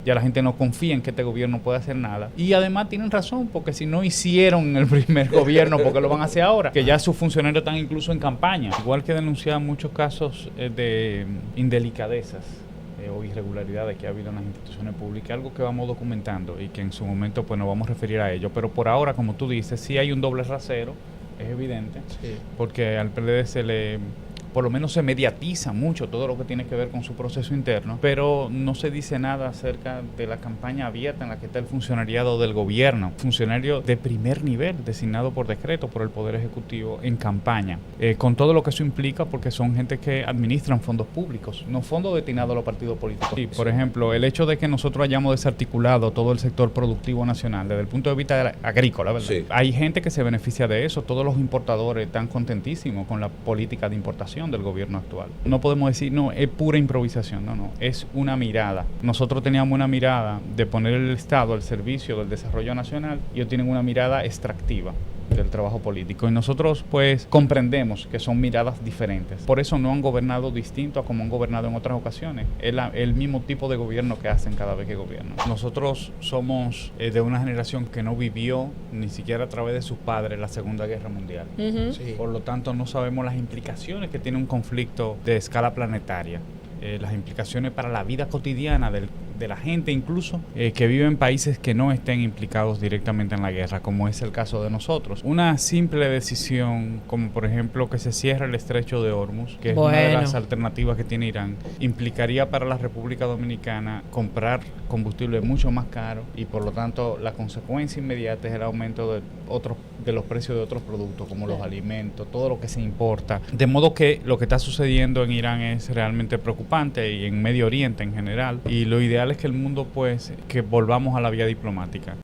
Ya la gente no confía en que este gobierno pueda hacer nada. Y además tienen razón, porque si no hicieron en el primer gobierno, ¿por qué lo van a hacer ahora? Que ya sus funcionarios están incluso en campaña. Igual que denunciaban muchos casos de indelicadezas o irregularidades que ha habido en las instituciones públicas, algo que vamos documentando y que en su momento pues nos vamos a referir a ello. Pero por ahora, como tú dices, sí hay un doble rasero, es evidente, sí, porque al PLD por lo menos se mediatiza mucho todo lo que tiene que ver con su proceso interno, pero no se dice nada acerca de la campaña abierta en la que está el funcionariado del gobierno, funcionario de primer nivel, designado por decreto por el Poder Ejecutivo en campaña, con todo lo que eso implica, porque son gente que administran fondos públicos, no fondos destinados a los partidos políticos. Sí, por ejemplo, el hecho de que nosotros hayamos desarticulado todo el sector productivo nacional desde el punto de vista agrícola, ¿verdad? Sí. Hay gente que se beneficia de eso, todos los importadores están contentísimos con la política de importación del gobierno actual. No podemos decir, no, es pura improvisación, no, es una mirada. Nosotros teníamos una mirada de poner el Estado al servicio del desarrollo nacional y ellos tienen una mirada extractiva del trabajo político, y nosotros pues comprendemos que son miradas diferentes. Por eso no han gobernado distinto a como han gobernado en otras ocasiones. Es el mismo tipo de gobierno que hacen cada vez que gobiernan. Nosotros somos de una generación que no vivió ni siquiera a través de sus padres la Segunda Guerra Mundial. Sí. Por lo tanto no sabemos las implicaciones que tiene un conflicto de escala planetaria. Las implicaciones para la vida cotidiana de la gente, incluso que vive en países que no estén implicados directamente en la guerra, como es el caso de nosotros. Una simple decisión, como por ejemplo que se cierre el estrecho de Hormuz, que es una de las alternativas que tiene Irán, implicaría para la República Dominicana comprar combustible mucho más caro, y por lo tanto la consecuencia inmediata es el aumento de los precios de otros productos, como los alimentos, todo lo que se importa. De modo que lo que está sucediendo en Irán es realmente preocupante, y en Medio Oriente en general, y lo ideal es que el mundo pues que volvamos a la vía diplomática.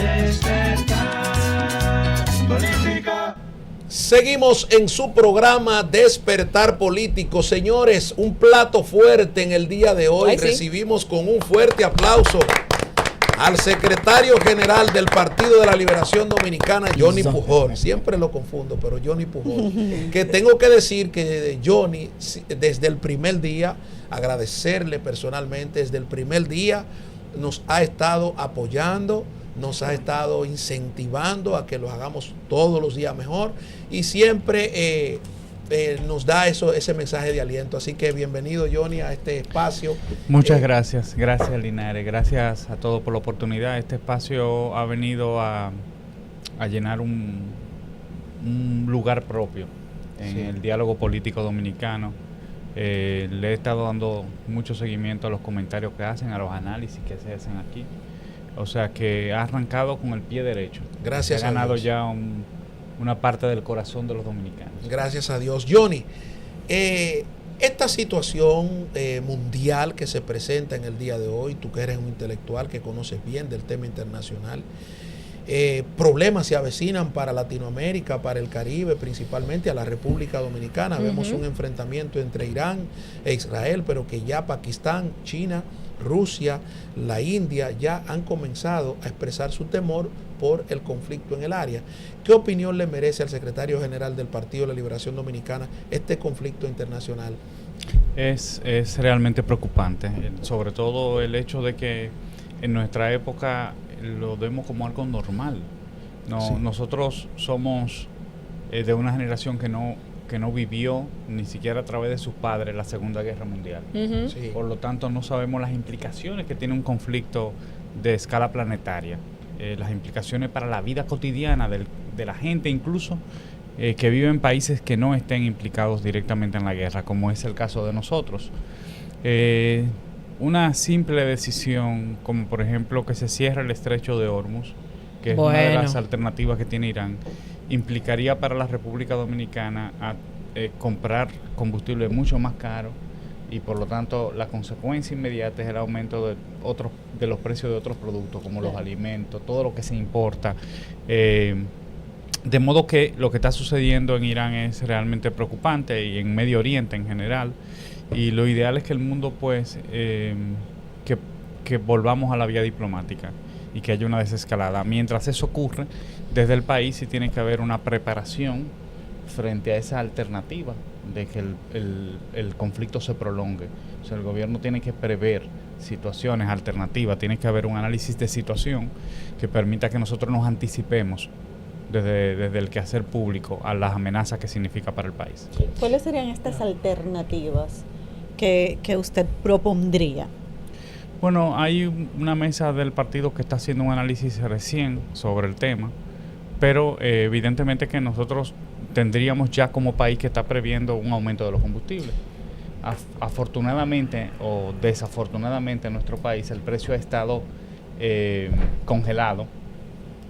Seguimos en su programa Despertar Político. Señores, un plato fuerte en el día de hoy. Recibimos con un fuerte aplauso al secretario general del Partido de la Liberación Dominicana, Johnny Pujol. Siempre lo confundo, pero Johnny Pujol. Que tengo que decir que Johnny, desde el primer día, agradecerle personalmente, desde el primer día nos ha estado apoyando, nos ha estado incentivando a que lo hagamos todos los días mejor, y siempre nos da ese mensaje de aliento. Así que bienvenido, Johnny, a este espacio. Muchas gracias, Linares, gracias a todos por la oportunidad. Este espacio ha venido a llenar un lugar propio en el diálogo político dominicano. Le he estado dando mucho seguimiento a los comentarios que hacen, a los análisis que se hacen aquí. O sea que ha arrancado con el pie derecho. Gracias a Dios. Ha ganado ya una parte del corazón de los dominicanos. Gracias a Dios. Johnny, esta situación mundial que se presenta en el día de hoy, tú que eres un intelectual que conoces bien del tema internacional, problemas se avecinan para Latinoamérica, para el Caribe, principalmente a la República Dominicana. Vemos un enfrentamiento entre Irán e Israel, pero que ya Pakistán, China, Rusia, la India ya han comenzado a expresar su temor por el conflicto en el área. ¿Qué opinión le merece al secretario general del Partido de la Liberación Dominicana este conflicto internacional? Es realmente preocupante, sobre todo el hecho de que en nuestra época lo vemos como algo normal. Nosotros somos de una generación que no vivió ni siquiera a través de sus padres la Segunda Guerra Mundial. Por lo tanto no sabemos las implicaciones que tiene un conflicto de escala planetaria, las implicaciones para la vida cotidiana de la gente, incluso que vive en países que no estén implicados directamente en la guerra, como es el caso de nosotros. Una simple decisión, como por ejemplo que se cierre el estrecho de Hormuz, que es una de las alternativas que tiene Irán, implicaría para la República Dominicana comprar combustible mucho más caro, y por lo tanto la consecuencia inmediata es el aumento de los precios de otros productos, como los alimentos, todo lo que se importa. De modo que lo que está sucediendo en Irán es realmente preocupante, y en Medio Oriente en general. Y lo ideal es que el mundo pues que volvamos a la vía diplomática y que haya una desescalada. Mientras eso ocurre, desde el país sí tiene que haber una preparación frente a esa alternativa de que el conflicto se prolongue. O sea, el gobierno tiene que prever situaciones alternativas, tiene que haber un análisis de situación que permita que nosotros nos anticipemos desde el quehacer público a las amenazas que significa para el país. ¿Cuáles serían estas alternativas que usted propondría? Bueno, hay una mesa del partido que está haciendo un análisis recién sobre el tema, pero evidentemente que nosotros tendríamos ya como país que está previendo un aumento de los combustibles. Afortunadamente o desafortunadamente en nuestro país el precio ha estado congelado.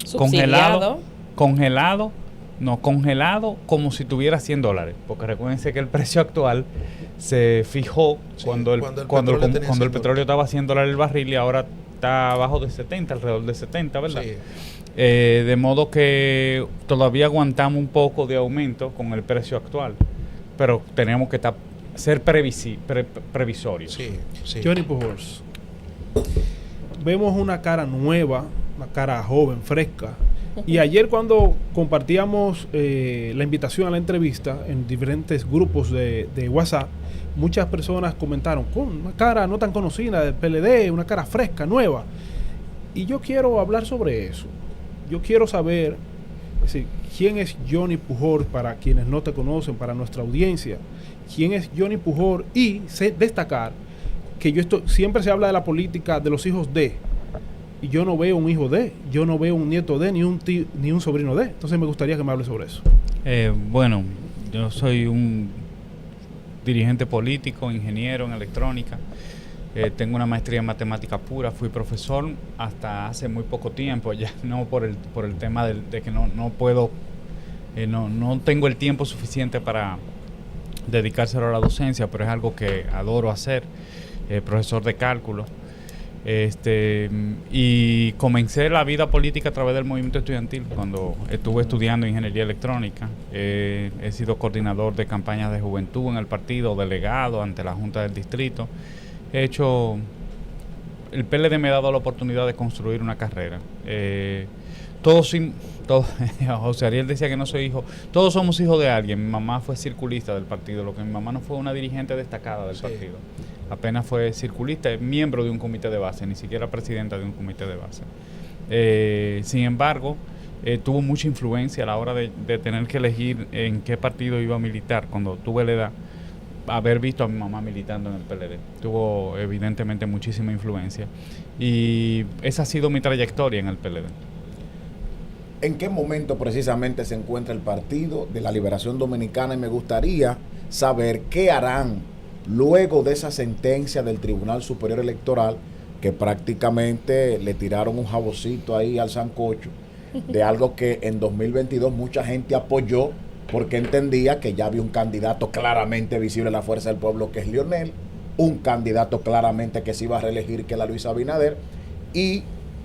Subsidiado. Congelado como si tuviera $100, porque recuérdense que el precio actual se fijó cuando el petróleo estaba a $100 el barril y ahora está abajo de 70, alrededor de 70, ¿verdad? Sí. De modo que todavía aguantamos un poco de aumento con el precio actual, pero tenemos que ser previsorios. Sí, sí. Johnny Pujols, vemos una cara nueva, una cara joven, fresca. Y ayer cuando compartíamos la invitación a la entrevista en diferentes grupos de WhatsApp, muchas personas comentaron, con una cara no tan conocida del PLD, una cara fresca, nueva. Y yo quiero hablar sobre eso. Yo quiero saber, es decir, quién es Johnny Pujols para quienes no te conocen, para nuestra audiencia. Quién es Johnny Pujols y destacar que siempre se habla de la política de los hijos de, y yo no veo un hijo de, yo no veo un nieto de, ni un tío, ni un sobrino de. Entonces me gustaría que me hable sobre eso. Bueno, yo soy un dirigente político, ingeniero en electrónica. Tengo una maestría en matemática pura, fui profesor hasta hace muy poco tiempo, ya no por el tema de que no puedo, no tengo el tiempo suficiente para dedicárselo a la docencia, pero es algo que adoro hacer, profesor de cálculo. Y comencé la vida política a través del movimiento estudiantil cuando estuve estudiando ingeniería electrónica. He sido coordinador de campañas de juventud en el partido, delegado ante la Junta del Distrito. El PLD me ha dado la oportunidad de construir una carrera. José Ariel decía que no soy hijo. Todos somos hijos de alguien. Mi mamá fue circulista del partido, lo que mi mamá no fue una dirigente destacada del partido. Apenas fue circulista, miembro de un comité de base, ni siquiera presidenta de un comité de base. Sin embargo, tuvo mucha influencia a la hora de tener que elegir en qué partido iba a militar. Cuando tuve la edad, haber visto a mi mamá militando en el PLD. Tuvo evidentemente muchísima influencia. Y esa ha sido mi trayectoria en el PLD. ¿En qué momento precisamente se encuentra el Partido de la Liberación Dominicana? Y me gustaría saber qué harán luego de esa sentencia del Tribunal Superior Electoral, que prácticamente le tiraron un jaboncito ahí al sancocho de algo que en 2022 mucha gente apoyó porque entendía que ya había un candidato claramente visible en la Fuerza del Pueblo, que es Leonel, un candidato claramente que se iba a reelegir, que era Luis Abinader, y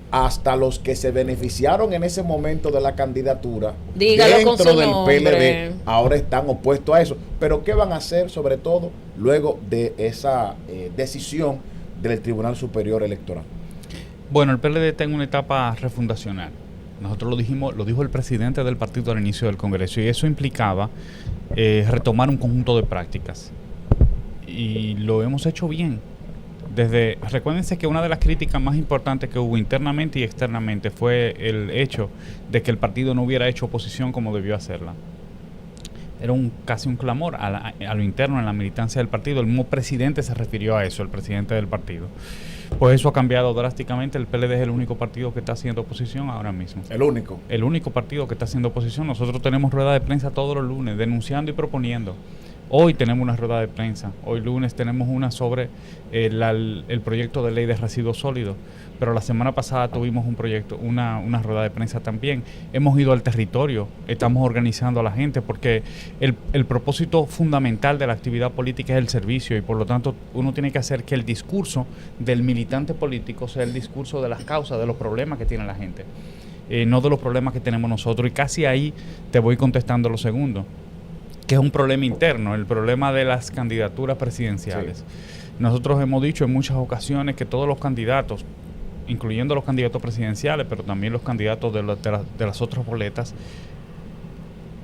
hasta los que se beneficiaron en ese momento de la candidatura dentro del PLD ahora están opuestos a eso. Pero ¿qué van a hacer sobre todo luego de esa decisión del Tribunal Superior Electoral? Bueno, el PLD está en una etapa refundacional. Nosotros lo dijo el presidente del partido al inicio del Congreso, y eso implicaba retomar un conjunto de prácticas. Y lo hemos hecho bien. Recuérdense que una de las críticas más importantes que hubo internamente y externamente fue el hecho de que el partido no hubiera hecho oposición como debió hacerla. Era casi un clamor a lo interno, en la militancia del partido. El mismo presidente se refirió a eso, el presidente del partido. Pues eso ha cambiado drásticamente. El PLD es el único partido que está haciendo oposición ahora mismo. ¿El único? El único partido que está haciendo oposición. Nosotros tenemos rueda de prensa todos los lunes, denunciando y proponiendo. Hoy tenemos una rueda de prensa. Hoy lunes tenemos una sobre el proyecto de ley de residuos sólidos. Pero la semana pasada tuvimos una rueda de prensa también. Hemos ido al territorio, estamos organizando a la gente, porque el propósito fundamental de la actividad política es el servicio, y por lo tanto uno tiene que hacer que el discurso del militante político sea el discurso de las causas, de los problemas que tiene la gente, no de los problemas que tenemos nosotros. Y casi ahí te voy contestando lo segundo, que es un problema interno, el problema de las candidaturas presidenciales. Sí. Nosotros hemos dicho en muchas ocasiones que todos los candidatos, incluyendo los candidatos presidenciales, pero también los candidatos de las otras boletas,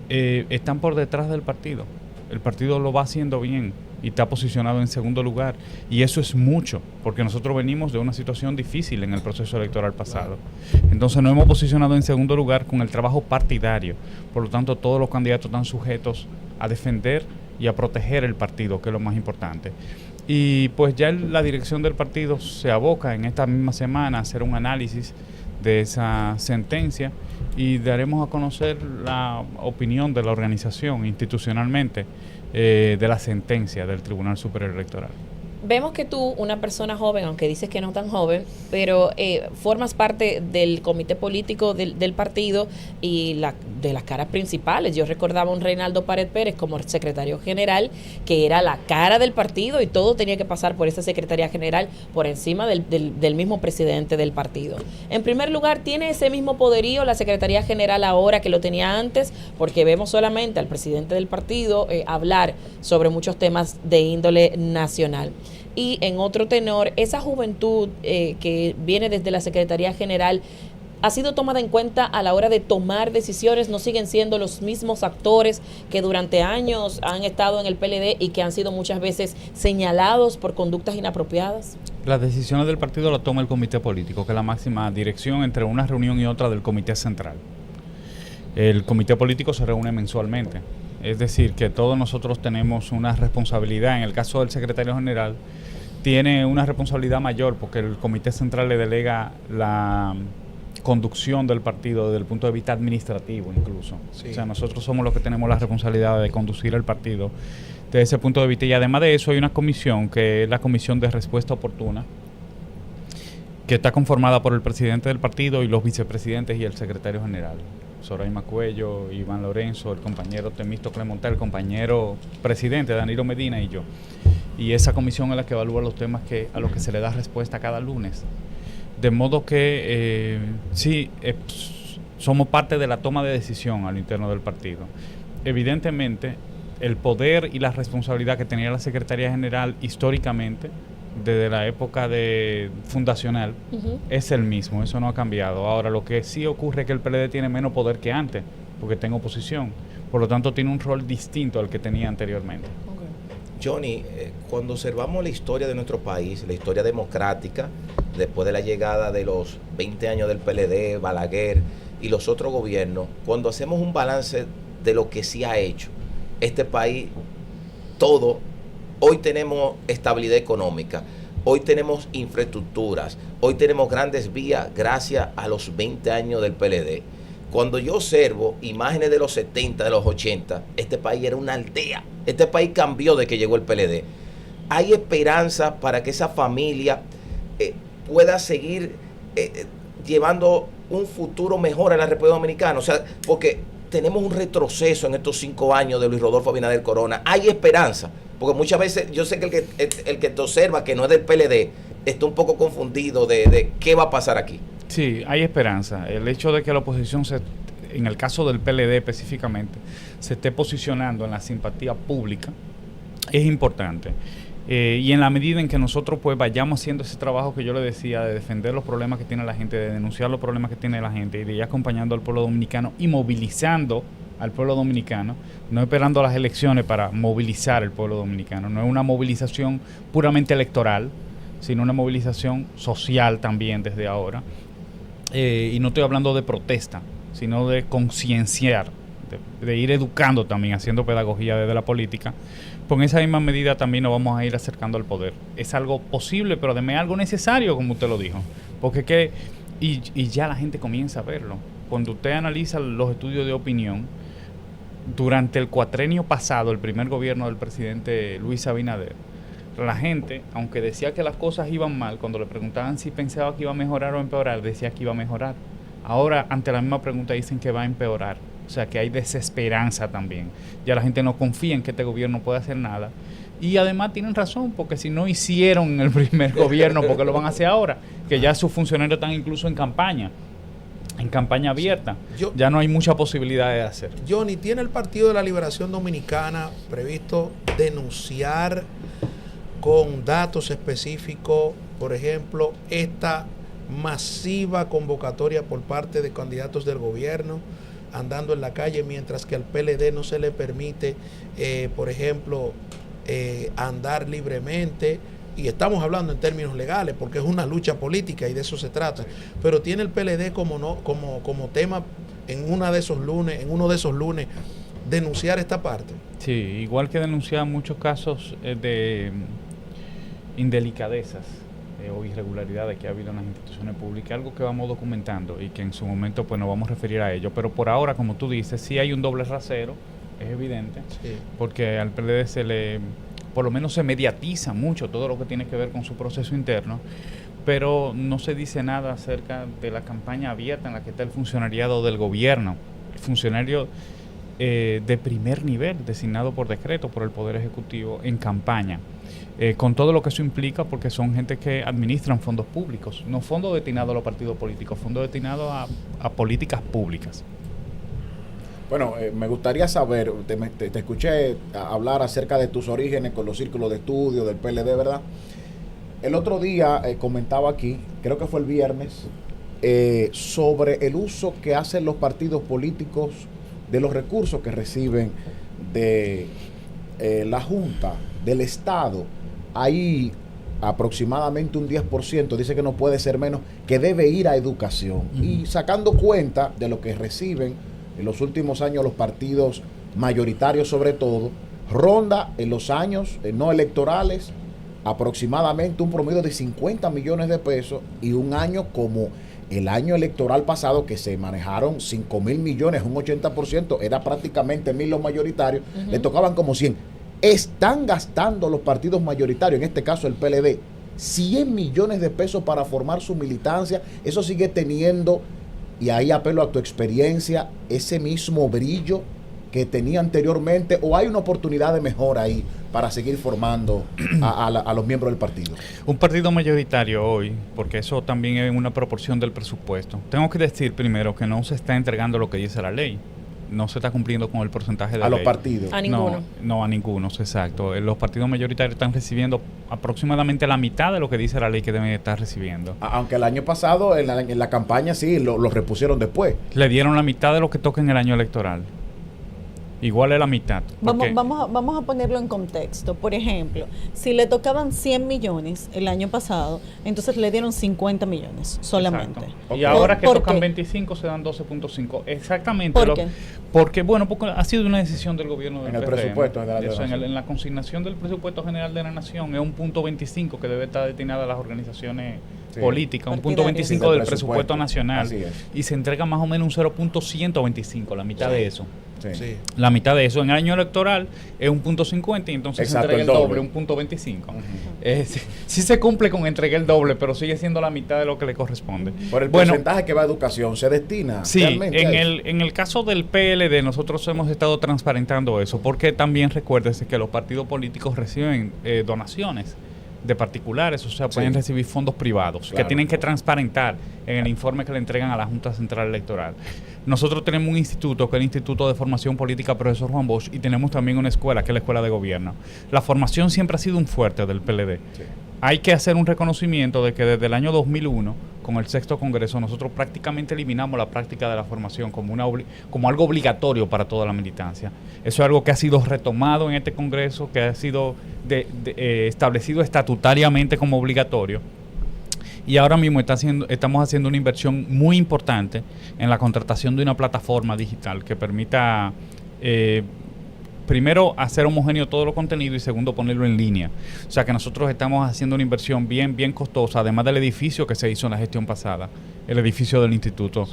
están por detrás del partido. el partido lo va haciendo bien y está posicionado en segundo lugar. Y eso es mucho, porque nosotros venimos de una situación difícil en el proceso electoral pasado. Entonces nos hemos posicionado en segundo lugar con el trabajo partidario. Por lo tanto, todos los candidatos están sujetos a defender y a proteger el partido, que es lo más importante. Y pues ya la dirección del partido se aboca en esta misma semana a hacer un análisis de esa sentencia y daremos a conocer la opinión de la organización institucionalmente de la sentencia del Tribunal Superior Electoral. Vemos que tú, una persona joven, aunque dices que no tan joven, pero formas parte del comité político del partido y de las caras principales. Yo recordaba a un Reinaldo Pared Pérez como secretario general, que era la cara del partido y todo tenía que pasar por esa secretaría general por encima del mismo presidente del partido. En primer lugar, ¿tiene ese mismo poderío la secretaría general ahora que lo tenía antes? Porque vemos solamente al presidente del partido hablar sobre muchos temas de índole nacional. Y en otro tenor, esa juventud que viene desde la Secretaría General ha sido tomada en cuenta a la hora de tomar decisiones. No siguen siendo los mismos actores que durante años han estado en el PLD y que han sido muchas veces señalados por conductas inapropiadas. Las decisiones del partido las toma el comité político, que es la máxima dirección entre una reunión y otra del comité central. El comité político se reúne mensualmente. Es decir, que todos nosotros tenemos una responsabilidad. En el caso del secretario general, tiene una responsabilidad mayor porque el comité central le delega la conducción del partido desde el punto de vista administrativo incluso. Sí. O sea, nosotros somos los que tenemos la responsabilidad de conducir el partido desde ese punto de vista. Y además de eso hay una comisión, que es la Comisión de Respuesta Oportuna, que está conformada por el presidente del partido y los vicepresidentes y el secretario general. Soraima Cuello, Iván Lorenzo, el compañero Temístocle Montal, el compañero presidente Danilo Medina y yo. Y esa comisión es la que evalúa los temas a los que se le da respuesta cada lunes. De modo que somos parte de la toma de decisión al interno del partido. Evidentemente, el poder y la responsabilidad que tenía la Secretaría General históricamente, desde la época fundacional, es el mismo, eso no ha cambiado. Ahora, lo que sí ocurre es que el PLD tiene menos poder que antes, porque está en oposición. Por lo tanto, tiene un rol distinto al que tenía anteriormente. Johnny, cuando observamos la historia de nuestro país, la historia democrática, después de la llegada de los 20 años del PLD, Balaguer y los otros gobiernos, cuando hacemos un balance de lo que sí ha hecho este país, hoy tenemos estabilidad económica, hoy tenemos infraestructuras, hoy tenemos grandes vías gracias a los 20 años del PLD. Cuando yo observo imágenes de los 70, de los 80, este país era una aldea. Este país cambió de que llegó el PLD. ¿Hay esperanza para que esa familia pueda seguir llevando un futuro mejor a la República Dominicana? O sea, porque tenemos un retroceso en estos 5 años de Luis Rodolfo Abinader Corona. ¿Hay esperanza? Porque muchas veces yo sé que el que te observa, que no es del PLD, está un poco confundido de qué va a pasar aquí. Sí, hay esperanza. El hecho de que la oposición, en el caso del PLD específicamente, se esté posicionando en la simpatía pública es importante. Y en la medida en que nosotros pues vayamos haciendo ese trabajo que yo le decía, de defender los problemas que tiene la gente, de denunciar los problemas que tiene la gente y de ir acompañando al pueblo dominicano y movilizando al pueblo dominicano, no esperando las elecciones para movilizar al pueblo dominicano. No es una movilización puramente electoral, sino una movilización social también desde ahora. Y no estoy hablando de protesta, sino de concienciar, de ir educando también, haciendo pedagogía desde la política. Con esa misma medida también nos vamos a ir acercando al poder. Es algo posible, pero además es algo necesario, como usted lo dijo. Porque y ya la gente comienza a verlo. Cuando usted analiza los estudios de opinión, durante el cuatrenio pasado, el primer gobierno del presidente Luis Abinader, la gente, aunque decía que las cosas iban mal, cuando le preguntaban si pensaba que iba a mejorar o empeorar, decía que iba a mejorar. Ahora, ante la misma pregunta, dicen que va a empeorar. O sea, que hay desesperanza también. Ya la gente no confía en que este gobierno pueda hacer nada. Y además tienen razón, porque si no hicieron en el primer gobierno, ¿por qué lo van a hacer ahora? Que ya sus funcionarios están incluso en campaña abierta. Ya no hay mucha posibilidad de hacer. Johnny, ¿tiene el Partido de la Liberación Dominicana previsto denunciar con datos específicos, por ejemplo, esta masiva convocatoria por parte de candidatos del gobierno andando en la calle, mientras que al PLD no se le permite, por ejemplo, andar libremente. Y estamos hablando en términos legales porque es una lucha política y de eso se trata. Pero tiene el PLD como tema en uno de esos lunes denunciar esta parte. Sí, igual que denunciar muchos casos de indelicadezas o irregularidades que ha habido en las instituciones públicas, algo que vamos documentando y que en su momento pues nos vamos a referir a ello. Pero por ahora, como tú dices, sí hay un doble rasero, es evidente, sí, porque al PLD por lo menos se mediatiza mucho todo lo que tiene que ver con su proceso interno, pero no se dice nada acerca de la campaña abierta en la que está el funcionariado del gobierno, el funcionario de primer nivel, designado por decreto por el Poder Ejecutivo en campaña, con todo lo que eso implica, porque son gente que administran fondos públicos, no fondos destinados a los partidos políticos, fondos destinados a políticas públicas. Bueno, me gustaría saber, te escuché hablar acerca de tus orígenes con los círculos de estudio del PLD, ¿verdad? El otro día comentaba aquí, creo que fue el viernes, sobre el uso que hacen los partidos políticos de los recursos que reciben de la Junta, del Estado. Hay aproximadamente un 10%, dice que no puede ser menos, que debe ir a educación. Y sacando cuenta de lo que reciben en los últimos años los partidos mayoritarios, sobre todo, ronda en los años no electorales aproximadamente un promedio de 50 millones de pesos, y un año como el año electoral pasado, que se manejaron 5.000 millones, un 80%, era prácticamente 1.000 los mayoritarios, le tocaban como 100. Están gastando los partidos mayoritarios, en este caso el PLD, 100 millones de pesos para formar su militancia. Eso sigue teniendo, y ahí apelo a tu experiencia, ese mismo brillo que tenía anteriormente, o hay una oportunidad de mejora ahí para seguir formando a los miembros del partido. Un partido mayoritario hoy, porque eso también es una proporción del presupuesto. Tengo que decir primero que no se está entregando lo que dice la ley. No se está cumpliendo con el porcentaje de a ley. Los partidos. A ninguno. No, a ninguno, exacto. Los partidos mayoritarios están recibiendo aproximadamente la mitad de lo que dice la ley que deben estar recibiendo. Aunque el año pasado, en la campaña, sí, lo repusieron después. Le dieron la mitad de lo que toca en el año electoral. Igual es la mitad. Vamos a ponerlo en contexto. Por ejemplo, si le tocaban 100 millones el año pasado, entonces le dieron 50 millones solamente. Y ahora que tocan 25 se dan 12.5. Exactamente. ¿Por qué? Porque ha sido una decisión del gobierno del en el PRM. Presupuesto General de la Nación. En la consignación del Presupuesto General de la Nación es un punto 25 que debe estar destinado a las organizaciones políticas, un punto 25 del presupuesto nacional. Así es. Y se entrega más o menos un 0.125, la mitad de eso. Sí. La mitad de eso en el año electoral es un punto 50 y entonces se entrega el doble, un punto 25. Sí se cumple con entregar el doble, pero sigue siendo la mitad de lo que le corresponde. Por el porcentaje que va a educación, ¿se destina? Sí, en el caso del PLD nosotros hemos estado transparentando eso, porque también recuérdese que los partidos políticos reciben donaciones de particulares, o sea, pueden recibir fondos privados, que tienen que transparentar en el informe que le entregan a la Junta Central Electoral. Nosotros tenemos un instituto, que es el Instituto de Formación Política Profesor Juan Bosch, y tenemos también una escuela, que es la Escuela de Gobierno. La formación siempre ha sido un fuerte del PLD. Sí. Hay que hacer un reconocimiento de que desde el año 2001, con el 6º Congreso, nosotros prácticamente eliminamos la práctica de la formación como algo obligatorio para toda la militancia. Eso es algo que ha sido retomado en este Congreso, que ha sido establecido estatutariamente como obligatorio. Y ahora mismo estamos haciendo una inversión muy importante en la contratación de una plataforma digital que permita, primero, hacer homogéneo todo los contenidos y segundo, ponerlo en línea. O sea que nosotros estamos haciendo una inversión bien costosa, además del edificio que se hizo en la gestión pasada, el edificio del instituto.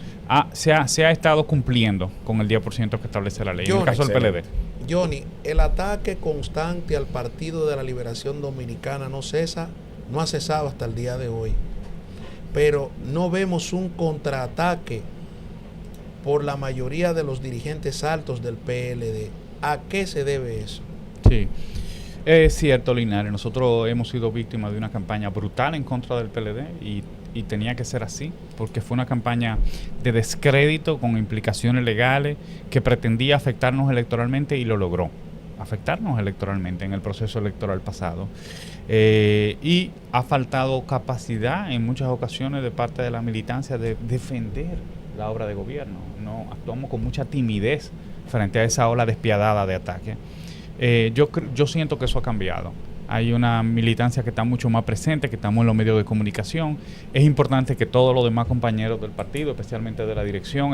Se ha estado cumpliendo con el 10% que establece la ley, Johnny, en el caso del PLD. Johnny, el ataque constante al Partido de la Liberación Dominicana no ha cesado hasta el día de hoy. Pero no vemos un contraataque por la mayoría de los dirigentes altos del PLD. ¿A qué se debe eso? Sí, es cierto, Linares. Nosotros hemos sido víctimas de una campaña brutal en contra del PLD y tenía que ser así, porque fue una campaña de descrédito con implicaciones legales que pretendía afectarnos electoralmente y lo logró. Afectarnos electoralmente en el proceso electoral pasado. Y ha faltado capacidad en muchas ocasiones de parte de la militancia de defender la obra de gobierno, no actuamos con mucha timidez frente a esa ola despiadada de ataque. Yo siento que eso ha cambiado. Hay una militancia que está mucho más presente, que estamos en los medios de comunicación. Es importante que todos los demás compañeros del partido, especialmente de la dirección,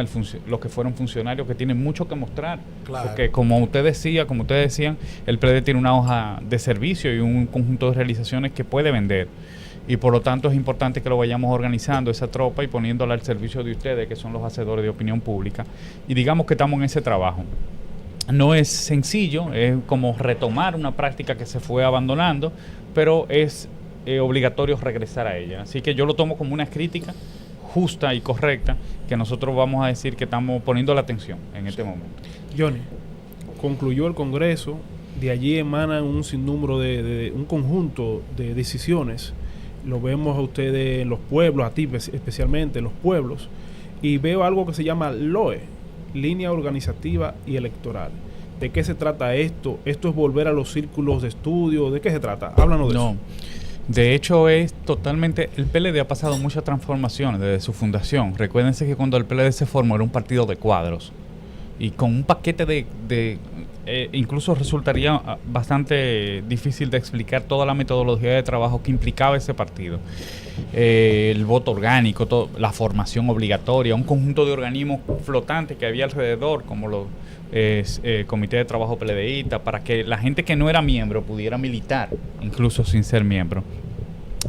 los que fueron funcionarios, que tienen mucho que mostrar. Claro. Porque como ustedes decían, el PLD tiene una hoja de servicio y un conjunto de realizaciones que puede vender. Y por lo tanto es importante que lo vayamos organizando, esa tropa, y poniéndola al servicio de ustedes, que son los hacedores de opinión pública. Y digamos que estamos en ese trabajo. No es sencillo, es como retomar una práctica que se fue abandonando, pero es obligatorio regresar a ella. Así que yo lo tomo como una crítica justa y correcta, que nosotros vamos a decir que estamos poniendo la atención en este momento. Johnny, concluyó el Congreso, de allí emanan un sinnúmero de un conjunto de decisiones. Lo vemos a ustedes en los pueblos, a ti especialmente en los pueblos, y veo algo que se llama LOE, Línea Organizativa y Electoral. ¿De qué se trata esto? ¿Esto es volver a los círculos de estudio? ¿De qué se trata? Háblanos de eso. De hecho es totalmente, el PLD ha pasado muchas transformaciones desde su fundación. Recuérdense que cuando el PLD se formó era un partido de cuadros, y con un paquete incluso resultaría bastante difícil de explicar toda la metodología de trabajo que implicaba ese partido. El voto orgánico, la formación obligatoria, un conjunto de organismos flotantes que había alrededor, como los comité de trabajo PLDista, para que la gente que no era miembro pudiera militar, incluso sin ser miembro.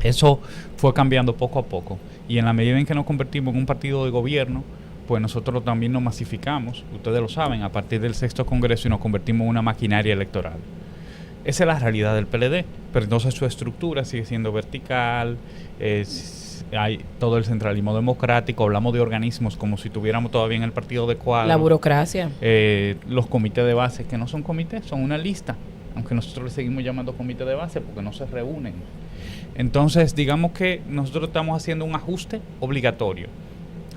Eso fue cambiando poco a poco, y en la medida en que nos convertimos en un partido de gobierno, pues nosotros también nos masificamos, ustedes lo saben, a partir del 6º Congreso, y nos convertimos en una maquinaria electoral. Esa es la realidad del PLD, pero entonces su estructura sigue siendo vertical, hay todo el centralismo democrático, hablamos de organismos como si tuviéramos todavía en el partido de cuadro. La burocracia. Los comités de base, que no son comités, son una lista, aunque nosotros le seguimos llamando comité de base porque no se reúnen. Entonces, digamos que nosotros estamos haciendo un ajuste obligatorio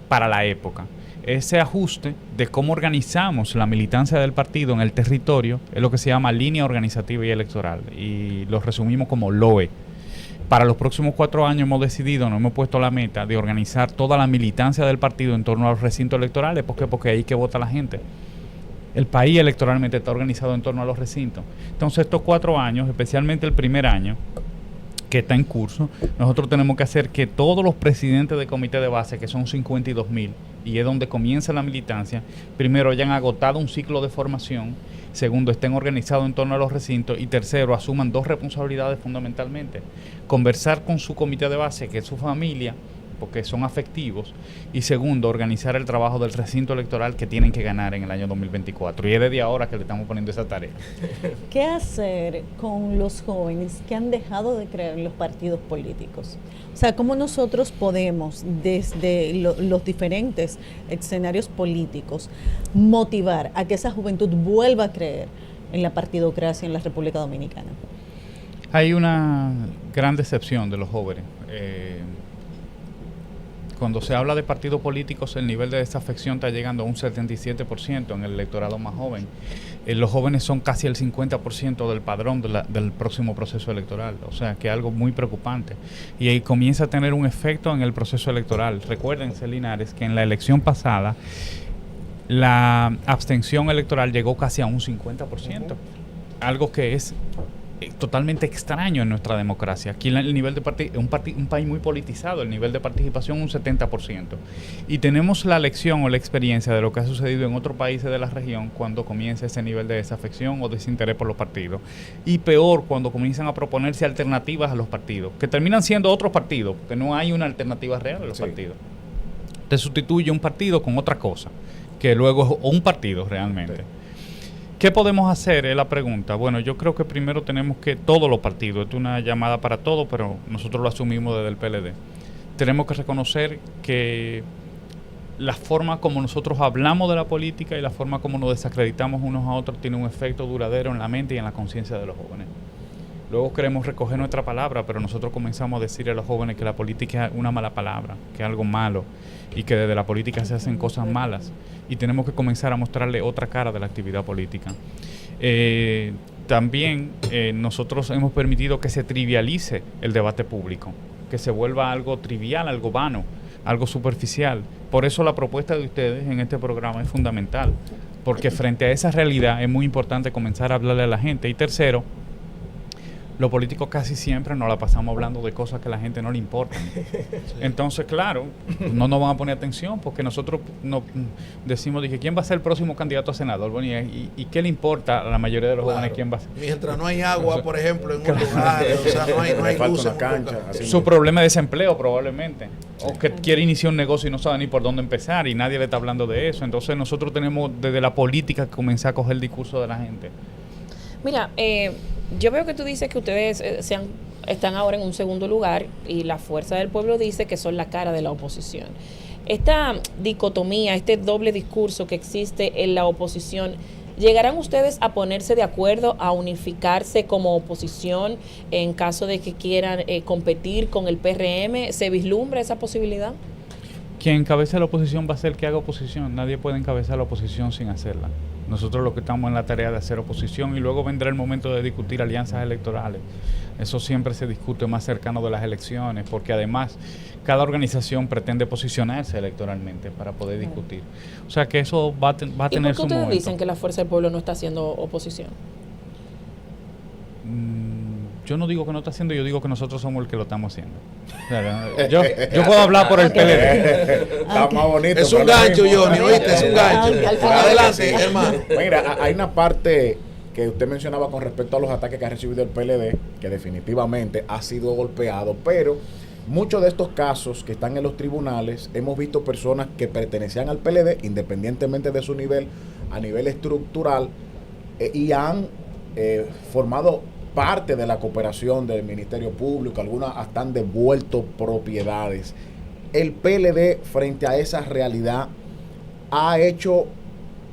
para la época. Ese ajuste de cómo organizamos la militancia del partido en el territorio es lo que se llama línea organizativa y electoral, y lo resumimos como LOE. Para los próximos 4 años hemos decidido, nos hemos puesto la meta de organizar toda la militancia del partido en torno a los recintos electorales. ¿Por qué? Porque ahí que vota la gente. El país electoralmente está organizado en torno a los recintos. Entonces estos 4 años, especialmente el primer año, que está en curso, nosotros tenemos que hacer que todos los presidentes de comité de base, que son 52,000, y es donde comienza la militancia, primero hayan agotado un ciclo de formación, segundo estén organizados en torno a los recintos, y tercero asuman 2 responsabilidades fundamentalmente: conversar con su comité de base, que es su familia, porque son afectivos, y segundo, organizar el trabajo del recinto electoral que tienen que ganar en el año 2024, y es desde ahora que le estamos poniendo esa tarea. ¿Qué hacer con los jóvenes que han dejado de creer en los partidos políticos? O sea, ¿cómo nosotros podemos, desde los diferentes escenarios políticos, motivar a que esa juventud vuelva a creer en la partidocracia en la República Dominicana? Hay una gran decepción de los jóvenes. Cuando se habla de partidos políticos, el nivel de desafección está llegando a un 77% en el electorado más joven. Los jóvenes son casi el 50% del padrón del próximo proceso electoral, o sea que es algo muy preocupante. Y ahí comienza a tener un efecto en el proceso electoral. Recuérdense, Linares, que en la elección pasada la abstención electoral llegó casi a un 50%, algo que es totalmente extraño en nuestra democracia. Aquí el nivel de un país muy politizado, el nivel de participación un 70%. Y tenemos la lección o la experiencia de lo que ha sucedido en otros países de la región cuando comienza ese nivel de desafección o desinterés por los partidos. Y peor, cuando comienzan a proponerse alternativas a los partidos, que terminan siendo otros partidos, porque no hay una alternativa real a los partidos. Te sustituye un partido con otra cosa, que luego es un partido realmente. Sí. ¿Qué podemos hacer? Es la pregunta. Bueno, yo creo que primero tenemos que, todos los partidos, esto es una llamada para todos, pero nosotros lo asumimos desde el PLD, tenemos que reconocer que la forma como nosotros hablamos de la política y la forma como nos desacreditamos unos a otros tiene un efecto duradero en la mente y en la conciencia de los jóvenes. Luego queremos recoger nuestra palabra, pero nosotros comenzamos a decir a los jóvenes que la política es una mala palabra, que es algo malo, y que desde la política se hacen cosas malas, y tenemos que comenzar a mostrarle otra cara de la actividad política. También nosotros hemos permitido que se trivialice el debate público, que se vuelva algo trivial, algo vano, algo superficial. Por eso la propuesta de ustedes en este programa es fundamental, porque frente a esa realidad es muy importante comenzar a hablarle a la gente. Y tercero, los políticos casi siempre nos la pasamos hablando de cosas que a la gente no le importan. Entonces, claro, no nos van a poner atención porque nosotros no decimos, dije, ¿quién va a ser el próximo candidato a senador? Bueno, ¿y qué le importa a la mayoría de los jóvenes quién va a ser? Mientras no hay agua, por ejemplo, en un lugar, o sea, no hay luz. Su problema de desempleo probablemente, o que quiere iniciar un negocio y no sabe ni por dónde empezar y nadie le está hablando de eso. Entonces nosotros tenemos desde la política que comenzar a coger el discurso de la gente. Mira, yo veo que tú dices que ustedes están ahora en un segundo lugar y la Fuerza del Pueblo dice que son la cara de la oposición. Esta dicotomía, este doble discurso que existe en la oposición, ¿llegarán ustedes a ponerse de acuerdo, a unificarse como oposición en caso de que quieran competir con el PRM? ¿Se vislumbra esa posibilidad? Quien encabece la oposición va a ser el que haga oposición. Nadie puede encabezar la oposición sin hacerla. Nosotros lo que estamos en la tarea de hacer oposición y luego vendrá el momento de discutir alianzas electorales. Eso siempre se discute más cercano de las elecciones, porque además cada organización pretende posicionarse electoralmente para poder discutir. O sea que eso va a tener su momento. ¿Y por qué ustedes dicen que la Fuerza del Pueblo no está haciendo oposición? Yo no digo que no está haciendo, yo digo que nosotros somos el que lo estamos haciendo. Yo puedo hablar por el PLD. Está más bonito. Es un gancho, Johnny, ¿oíste? Es un gancho. Adelante, hermano. Mira, hay una parte que usted mencionaba con respecto a los ataques que ha recibido el PLD, que definitivamente ha sido golpeado, pero muchos de estos casos que están en los tribunales, hemos visto personas que pertenecían al PLD, independientemente de su nivel, a nivel estructural, y han formado parte de la cooperación del Ministerio Público, algunas hasta han devuelto propiedades. El PLD, frente a esa realidad, ha hecho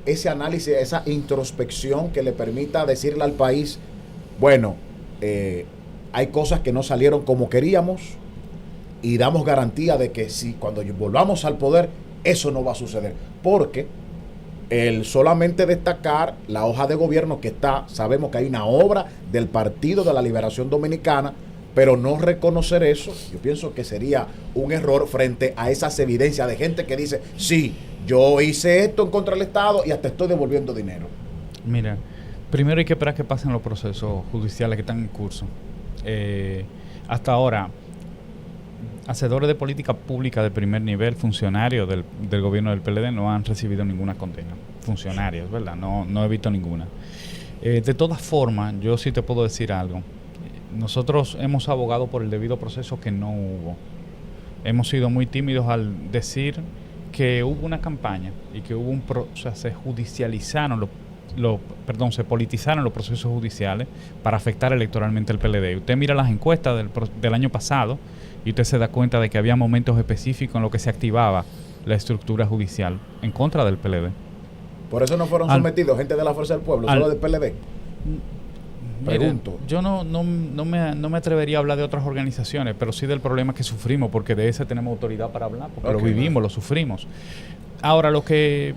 ese análisis, esa introspección que le permita decirle al país, bueno, hay cosas que no salieron como queríamos y damos garantía de que si cuando volvamos al poder, eso no va a suceder. Porque el solamente destacar la hoja de gobierno que está, sabemos que hay una obra del Partido de la Liberación Dominicana, pero no reconocer eso, yo pienso que sería un error frente a esas evidencias de gente que dice, sí, yo hice esto en contra del Estado y hasta estoy devolviendo dinero. Mira, primero hay que esperar que pasen los procesos judiciales que están en curso. Hasta ahora, hacedores de política pública de primer nivel, funcionarios del gobierno del PLD, no han recibido ninguna condena. Funcionarios, ¿verdad? No he visto ninguna. De todas formas, yo sí te puedo decir algo. Nosotros hemos abogado por el debido proceso que no hubo. Hemos sido muy tímidos al decir que hubo una campaña y que hubo o sea, se judicializaron se politizaron los procesos judiciales para afectar electoralmente al PLD. Usted mira las encuestas del año pasado y usted se da cuenta de que había momentos específicos en los que se activaba la estructura judicial en contra del PLD. Por eso no fueron sometidos gente de la Fuerza del Pueblo, solo del PLD. Pregunto. Yo no me atrevería a hablar de otras organizaciones, pero sí del problema que sufrimos, porque de ese tenemos autoridad para hablar, porque lo vivimos, lo sufrimos. Ahora, lo que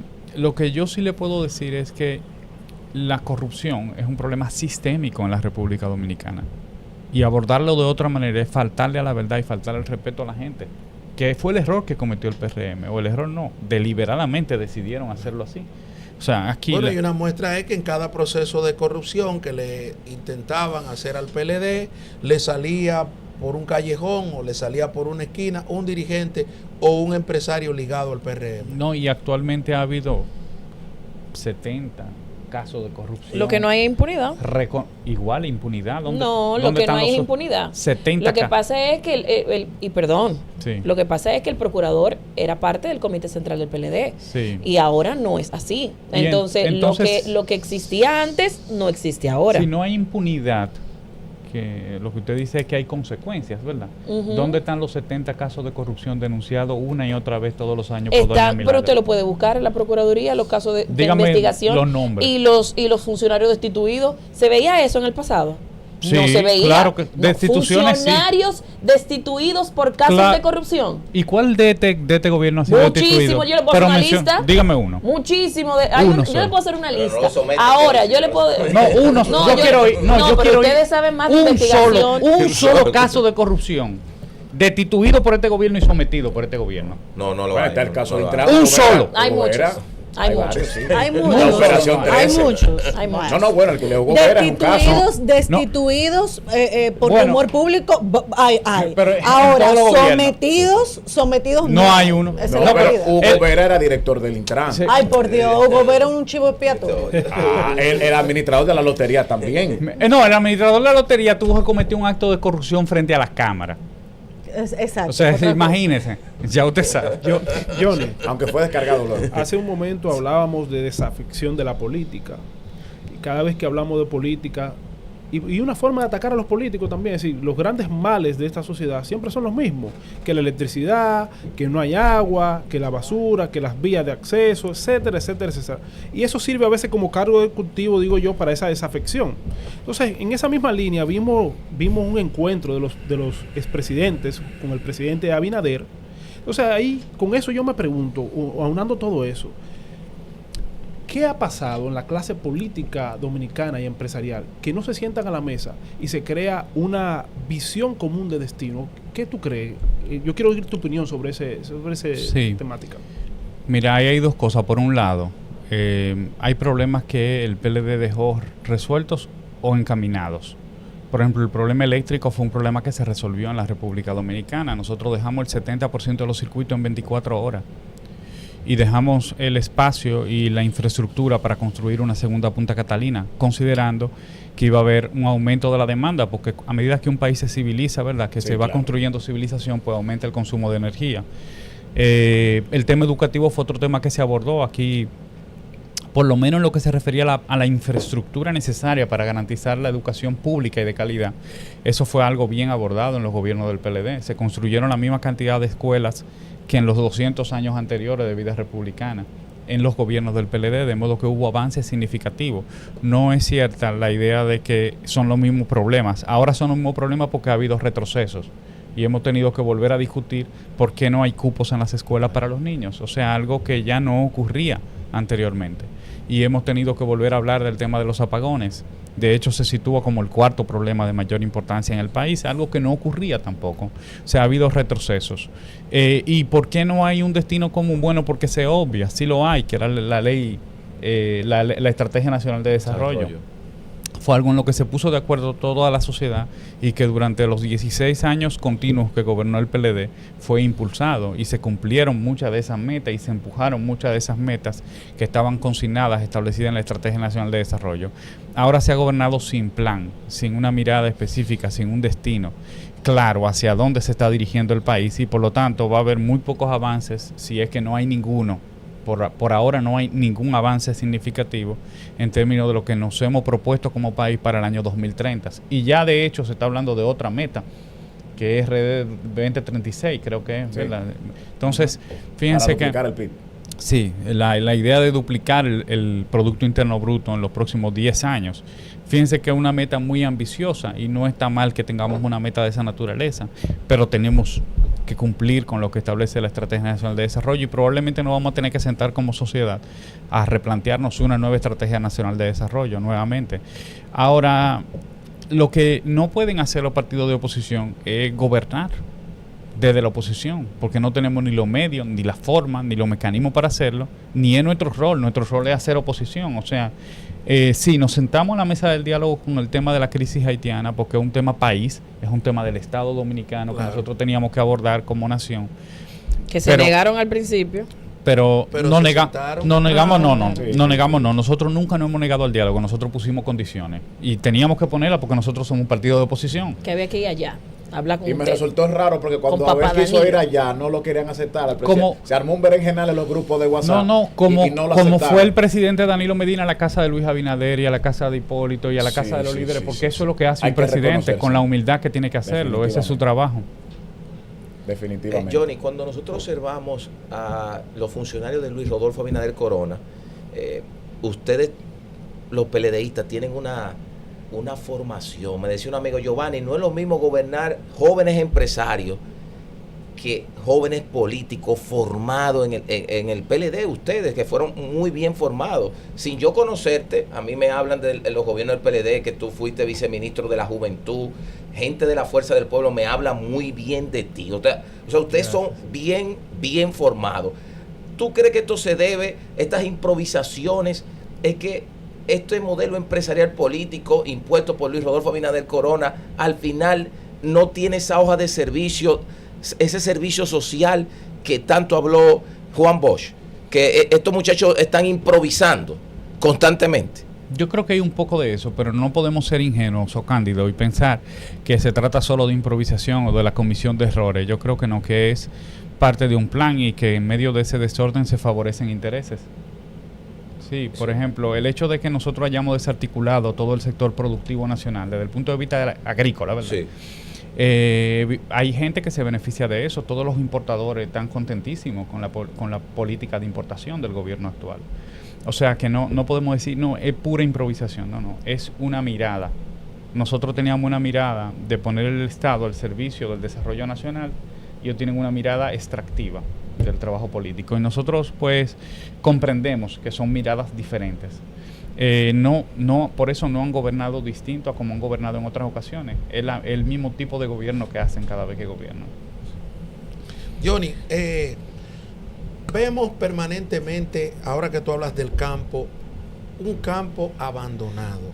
yo sí le puedo decir es que la corrupción es un problema sistémico en la República Dominicana. Y abordarlo de otra manera es faltarle a la verdad y faltarle el respeto a la gente. Que fue el error que cometió el PRM, o el error no, deliberadamente decidieron hacerlo así. O sea, aquí bueno, y una muestra es que en cada proceso de corrupción que le intentaban hacer al PLD, le salía por un callejón o le salía por una esquina un dirigente o un empresario ligado al PRM. No, y actualmente ha habido 70 casos de corrupción. Lo que no hay es impunidad. Igual impunidad. No, lo que no hay es impunidad. 70 lo que pasa es que sí. Lo que pasa es que el procurador era parte del Comité Central del PLD. Sí. Y ahora no es así. Entonces, lo que existía antes no existe ahora. Si no hay impunidad, que lo que usted dice es que hay consecuencias, ¿verdad? ¿Dónde están los 70 casos de corrupción denunciados una y otra vez todos los años por doña Milagros? Pero usted lo puede buscar en la Procuraduría, los casos de investigación los nombres. y los funcionarios destituidos. ¿Se veía eso en el pasado? Sí, no se veía. Claro que destituciones, funcionarios destituidos por casos de corrupción. ¿Y cuál de este gobierno ha sido destituido? Muchísimo, yo le puedo hacer una lista. Dígame uno. Muchísimo. Yo le puedo hacer una lista. Ahora, yo le puedo... Yo quiero ir. Pero ustedes saben más de investigación. Un solo caso de corrupción destituidos por este gobierno y sometidos por este gobierno. No lo Bueno, hay. está el caso de lo Intran. hay. Un solo. Hay muchos. Hay varios, muchos. sí. Hay La muchos. Operación Hay 13. muchos. Hay muchos. No, bueno, el que le jugó Vera es un caso. Destituidos por Bueno. rumor público, hay. Pero en Ahora, todos los gobiernos. sometidos No hay uno. Esa No, es la pero realidad. Hugo Vera era director del Intran. Sí. Ay, por Dios, Hugo Vera es un chivo expiatorio. El administrador de la lotería también. No, el administrador de la lotería tuvo que cometer un acto de corrupción frente a las cámaras. Exacto. O sea, otra cosa. imagínese, ya usted sabe. Johnny, Aunque fue descargado luego. hace un momento hablábamos de desafección de la política. Y cada vez que hablamos de política, y una forma de atacar a los políticos también, es decir, los grandes males de esta sociedad siempre son los mismos, que la electricidad, que no hay agua, que la basura, que las vías de acceso, etcétera, etcétera, etcétera. Y eso sirve a veces como cargo de cultivo, digo yo, para esa desafección. Entonces, en esa misma línea vimos un encuentro de los expresidentes con el presidente Abinader. Entonces, ahí, con eso yo me pregunto, aunando todo eso, ¿qué ha pasado en la clase política dominicana y empresarial que no se sientan a la mesa y se crea una visión común de destino? ¿Qué tú crees? Yo quiero oír tu opinión sobre esa Sí. temática. Mira, ahí hay dos cosas. Por un lado, hay problemas que el PLD dejó resueltos o encaminados. Por ejemplo, el problema eléctrico fue un problema que se resolvió en la República Dominicana. Nosotros dejamos el 70% de los circuitos en 24 horas. Y dejamos el espacio y la infraestructura para construir una segunda Punta Catalina, considerando que iba a haber un aumento de la demanda, porque a medida que un país se civiliza, ¿verdad? Que Sí, se va claro. construyendo civilización, pues aumenta el consumo de energía. El tema educativo fue otro tema que se abordó aquí, por lo menos en lo que se refería a la infraestructura necesaria para garantizar la educación pública y de calidad. Eso fue algo bien abordado en los gobiernos del PLD. Se construyeron la misma cantidad de escuelas que en los 200 años anteriores de vida republicana en los gobiernos del PLD, de modo que hubo avances significativos. No es cierta la idea de que son los mismos problemas. Ahora son los mismos problemas porque ha habido retrocesos y hemos tenido que volver a discutir por qué no hay cupos en las escuelas para los niños. O sea, algo que ya no ocurría anteriormente. Y hemos tenido que volver a hablar del tema de los apagones. De hecho, se sitúa como el cuarto problema de mayor importancia en el país, algo que no ocurría tampoco. O sea, ha habido retrocesos. ¿Y por qué no hay un destino común? Bueno, porque se obvia, sí lo hay, que era la ley, la Estrategia Nacional de Desarrollo. Fue algo en lo que se puso de acuerdo toda la sociedad y que durante los 16 años continuos que gobernó el PLD fue impulsado y se cumplieron muchas de esas metas y se empujaron muchas de esas metas que estaban consignadas, establecidas en la Estrategia Nacional de Desarrollo. Ahora se ha gobernado sin plan, sin una mirada específica, sin un destino claro hacia dónde se está dirigiendo el país y por lo tanto va a haber muy pocos avances, si es que no hay ninguno. Por ahora no hay ningún avance significativo en términos de lo que nos hemos propuesto como país para el año 2030. Y ya de hecho se está hablando de otra meta, que es RD 2036, creo que es. Sí. ¿Verdad? Entonces, fíjense Para duplicar que... el PIB. Sí, la idea de duplicar el Producto Interno Bruto en los próximos 10 años. Fíjense que es una meta muy ambiciosa y no está mal que tengamos una meta de esa naturaleza, pero tenemos que cumplir con lo que establece la Estrategia Nacional de Desarrollo y probablemente nos vamos a tener que sentar como sociedad a replantearnos una nueva Estrategia Nacional de Desarrollo nuevamente. Ahora, lo que no pueden hacer los partidos de oposición es gobernar desde la oposición, porque no tenemos ni los medios, ni la forma, ni los mecanismos para hacerlo, ni es nuestro rol es hacer oposición. O sea, sí, nos sentamos a la mesa del diálogo con el tema de la crisis haitiana, porque es un tema país, es un tema del Estado dominicano Claro. que nosotros teníamos que abordar como nación. Que se Pero- negaron al principio. Pero Pero no se negamos, sentaron. no negamos, Sí. no negamos, no. Nosotros nunca nos hemos negado al diálogo, nosotros pusimos condiciones y teníamos que ponerlas porque nosotros somos un partido de oposición. Que había que ir allá. Hablar con Y me usted. resultó raro porque cuando Con Abel Papá quiso Danilo. ir allá no lo querían aceptar al presidente. Como- Se armó un berenjenal en los grupos de WhatsApp. Como, y no lo como aceptaron. fue el presidente Danilo Medina a la casa de Luis Abinader y a la casa de Hipólito y a la Sí, casa de los sí, líderes, sí, porque sí, eso sí. es lo que hace Hay un que presidente reconocerse. con la humildad que tiene que hacerlo, ese es su trabajo. Definitivamente. Johnny, cuando nosotros observamos a los funcionarios de Luis Rodolfo Abinader Corona, ustedes, los PLDistas, tienen una formación. Me decía un amigo, Giovanni, no es lo mismo gobernar jóvenes empresarios que jóvenes políticos formados en el PLD, ustedes que fueron muy bien formados, sin yo conocerte, a mí me hablan de los gobiernos del PLD, que tú fuiste viceministro de la Juventud, gente de la Fuerza del Pueblo me habla muy bien de ti, o sea ustedes son bien formados. ¿Tú crees que esto se debe, estas improvisaciones, es que este modelo empresarial político impuesto por Luis Rodolfo Abinader Corona al final no tiene esa hoja de servicio, ese servicio social que tanto habló Juan Bosch, que estos muchachos están improvisando constantemente? Yo creo que hay un poco de eso, pero no podemos ser ingenuos o cándidos y pensar que se trata solo de improvisación o de la comisión de errores. Yo creo que no, que es parte de un plan y que en medio de ese desorden se favorecen intereses. Sí, por ejemplo, el hecho de que nosotros hayamos desarticulado todo el sector productivo nacional desde el punto de vista agrícola, ¿verdad? Sí. Hay gente que se beneficia de eso. Todos los importadores están contentísimos con la política de importación del gobierno actual. O sea que no podemos decir, no, es pura improvisación, no, es una mirada. Nosotros teníamos una mirada de poner el Estado al servicio del desarrollo nacional y ellos tienen una mirada extractiva del trabajo político. Y nosotros pues comprendemos que son miradas diferentes. Por eso no han gobernado distinto a como han gobernado en otras ocasiones. Es el mismo tipo de gobierno que hacen cada vez que gobiernan. Johnny, vemos permanentemente, ahora que tú hablas del campo, un campo abandonado.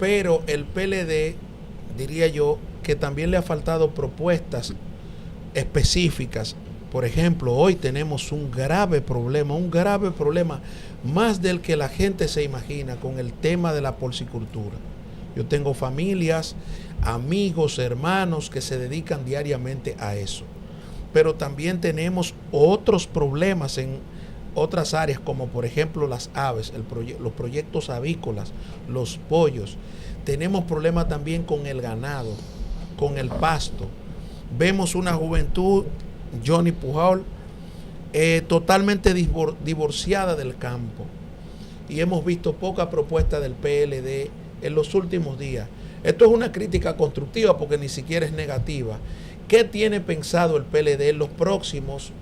Pero el PLD, diría yo, que también le ha faltado propuestas específicas. Por ejemplo, hoy tenemos un grave problema más del que la gente se imagina con el tema de la porcicultura. Yo tengo familias, amigos, hermanos que se dedican diariamente a eso. Pero también tenemos otros problemas en otras áreas, como por ejemplo las aves, los proyectos avícolas, los pollos. Tenemos problemas también con el ganado, con el pasto. Vemos una juventud, Johnny Pujol, totalmente divorciada del campo. Y hemos visto poca propuesta del PLD en los últimos días. Esto es una crítica constructiva porque ni siquiera es negativa. ¿Qué tiene pensado el PLD en los próximos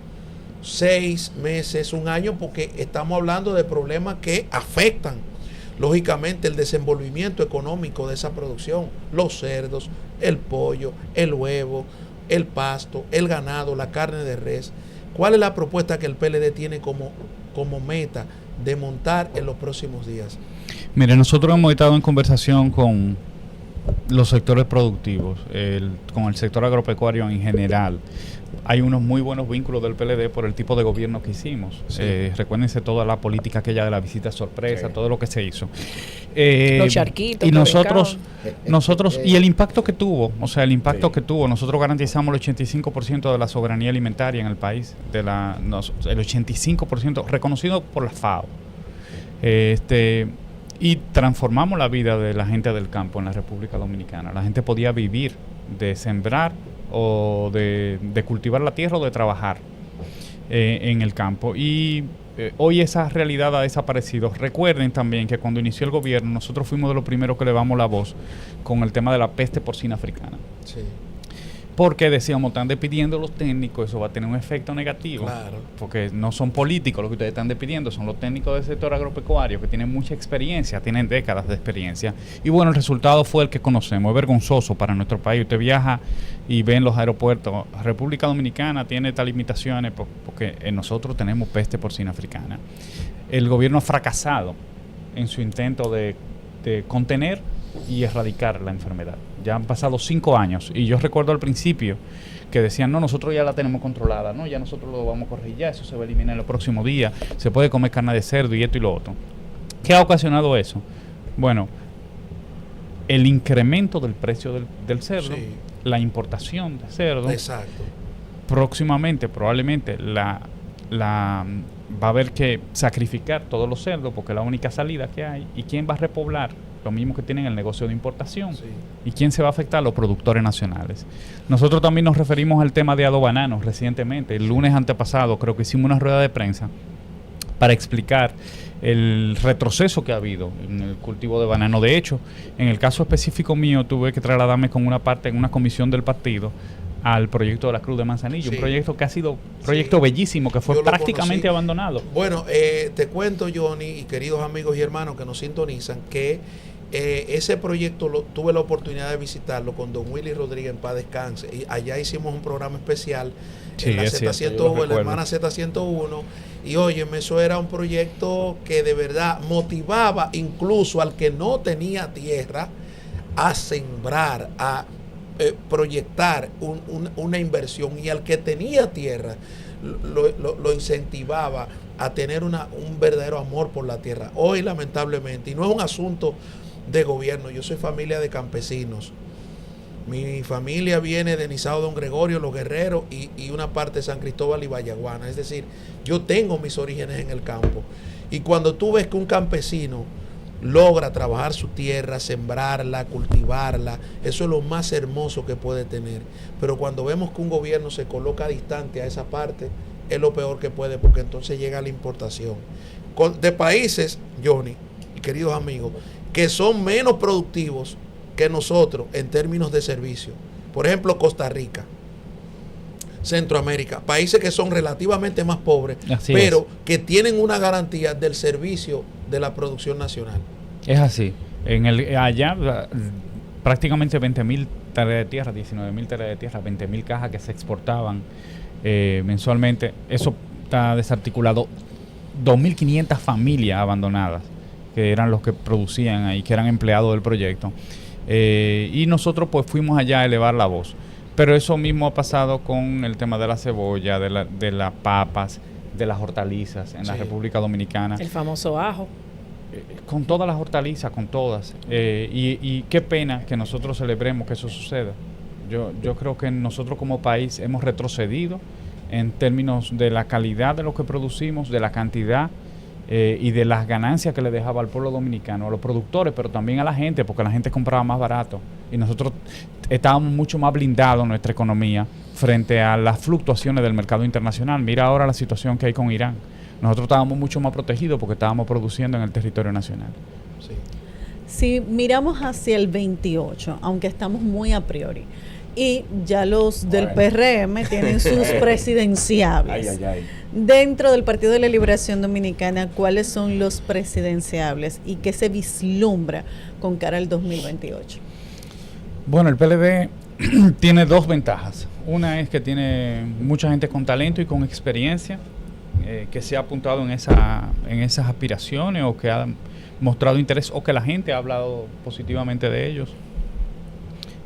6 meses, un año? Porque estamos hablando de problemas que afectan, lógicamente, el desenvolvimiento económico de esa producción. Los cerdos, el pollo, el huevo, el pasto, el ganado, la carne de res. ¿Cuál es la propuesta que el PLD tiene como meta de montar en los próximos días? Mire, nosotros hemos estado en conversación con los sectores productivos, con el sector agropecuario en general. Hay unos muy buenos vínculos del PLD por el tipo de gobierno que hicimos. Sí. Recuérdense toda la política aquella de la visita sorpresa, sí, todo lo que se hizo. Los charquitos. Y nosotros y el impacto que tuvo, que tuvo, nosotros garantizamos el 85% de la soberanía alimentaria en el país, el 85% reconocido por la FAO. Y transformamos la vida de la gente del campo en la República Dominicana. La gente podía vivir de sembrar o de cultivar la tierra o de trabajar en el campo. Y hoy esa realidad ha desaparecido. Recuerden también que cuando inició el gobierno, nosotros fuimos de los primeros que levamos la voz con el tema de la peste porcina africana. Sí. Porque decíamos, están despidiendo los técnicos, eso va a tener un efecto negativo. Claro. Porque no son políticos los que ustedes están despidiendo, son los técnicos del sector agropecuario que tienen mucha experiencia, tienen décadas de experiencia. Y bueno, el resultado fue el que conocemos. Es vergonzoso para nuestro país. Usted viaja y ve en los aeropuertos, República Dominicana tiene estas limitaciones porque nosotros tenemos peste porcina africana. El gobierno ha fracasado en su intento de contener y erradicar la enfermedad. Ya han pasado 5 años y yo recuerdo al principio que decían, no, nosotros ya la tenemos controlada, no, ya nosotros lo vamos a corregir, ya eso se va a eliminar en los próximos días, se puede comer carne de cerdo y esto y lo otro. ¿Qué ha ocasionado eso? Bueno, el incremento del precio del cerdo, sí, la importación de cerdo. Exacto. Próximamente, probablemente, va a haber que sacrificar todos los cerdos porque es la única salida que hay. ¿Y quién va a repoblar? Lo mismo que tienen el negocio de importación. Sí. ¿Y quién se va a afectar? Los productores nacionales. Nosotros también nos referimos al tema de adobananos recientemente. El lunes antepasado creo que hicimos una rueda de prensa para explicar el retroceso que ha habido en el cultivo de banano. De hecho, en el caso específico mío, tuve que trasladarme con una parte en una comisión del partido al proyecto de la Cruz de Manzanillo, Sí. un proyecto que ha sido proyecto bellísimo, que fue Yo lo prácticamente conocí. abandonado. Bueno, te cuento, Johnny, y queridos amigos y hermanos que nos sintonizan, que ese proyecto tuve la oportunidad de visitarlo con don Willy Rodríguez, en paz descanse. Y allá hicimos un programa especial Sí, en la es cierto, yo lo Z101, la recuerdo. hermana Z101. Y óyeme, eso era un proyecto que de verdad motivaba incluso al que no tenía tierra a sembrar, a proyectar una inversión, y al que tenía tierra lo incentivaba a tener un verdadero amor por la tierra. Hoy, lamentablemente, y no es un asunto de gobierno, yo soy familia de campesinos. Mi familia viene de Nizao Don Gregorio, Los Guerreros y una parte de San Cristóbal y Vallaguana. Es decir, yo tengo mis orígenes en el campo. Y cuando tú ves que un campesino logra trabajar su tierra, sembrarla, cultivarla, eso es lo más hermoso que puede tener. Pero cuando vemos que un gobierno se coloca distante a esa parte, es lo peor que puede, porque entonces llega la importación de países, Johnny y queridos amigos, que son menos productivos que nosotros en términos de servicio. Por ejemplo, Costa Rica, Centroamérica, países que son relativamente más pobres, Así pero es. que tienen una garantía del servicio de la producción nacional. Es así. Allá prácticamente 20.000 tareas de tierra, 19.000 tareas de tierra, 20.000 cajas que se exportaban mensualmente. Eso está desarticulado. 2.500 familias abandonadas, que eran los que producían ahí, que eran empleados del proyecto. Y nosotros pues fuimos allá a elevar la voz. Pero eso mismo ha pasado con el tema de la cebolla, de las papas, de las hortalizas en la Sí. República Dominicana. El famoso ajo. Con todas las hortalizas, con todas. Y qué pena que nosotros celebremos que eso suceda. Yo creo que nosotros como país hemos retrocedido en términos de la calidad de lo que producimos, de la cantidad y de las ganancias que le dejaba al pueblo dominicano, a los productores, pero también a la gente, porque la gente compraba más barato. Y nosotros estábamos mucho más blindados en nuestra economía frente a las fluctuaciones del mercado internacional. Mira ahora la situación que hay con Irán. Nosotros estábamos mucho más protegidos porque estábamos produciendo en el territorio nacional. Sí. Si miramos hacia el 28, aunque estamos muy a priori, y ya los del PRM tienen sus presidenciables. Ay, ay, ay. Dentro del Partido de la Liberación Dominicana, ¿cuáles son los presidenciables y qué se vislumbra con cara al 2028? Bueno, el PLD tiene dos ventajas. Una es que tiene mucha gente con talento y con experiencia que se ha apuntado en esas aspiraciones o que ha mostrado interés o que la gente ha hablado positivamente de ellos.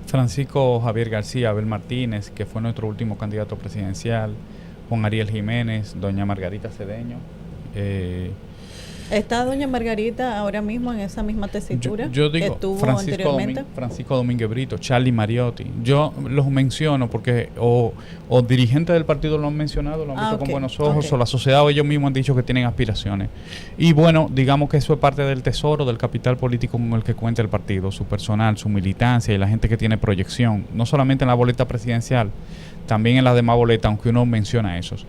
Francisco Javier García, Abel Martínez, que fue nuestro último candidato presidencial, Juan Ariel Jiménez, doña Margarita Cedeño. ¿Está doña Margarita ahora mismo en esa misma tesitura yo que digo tuvo anteriormente? Francisco Domínguez Brito, Charlie Mariotti. Yo los menciono porque o dirigentes del partido lo han mencionado, lo han visto con buenos ojos, o la sociedad o ellos mismos han dicho que tienen aspiraciones. Y bueno, digamos que eso es parte del tesoro, del capital político con el que cuenta el partido, su personal, su militancia y la gente que tiene proyección, no solamente en la boleta presidencial, también en las demás boletas, aunque uno menciona esos.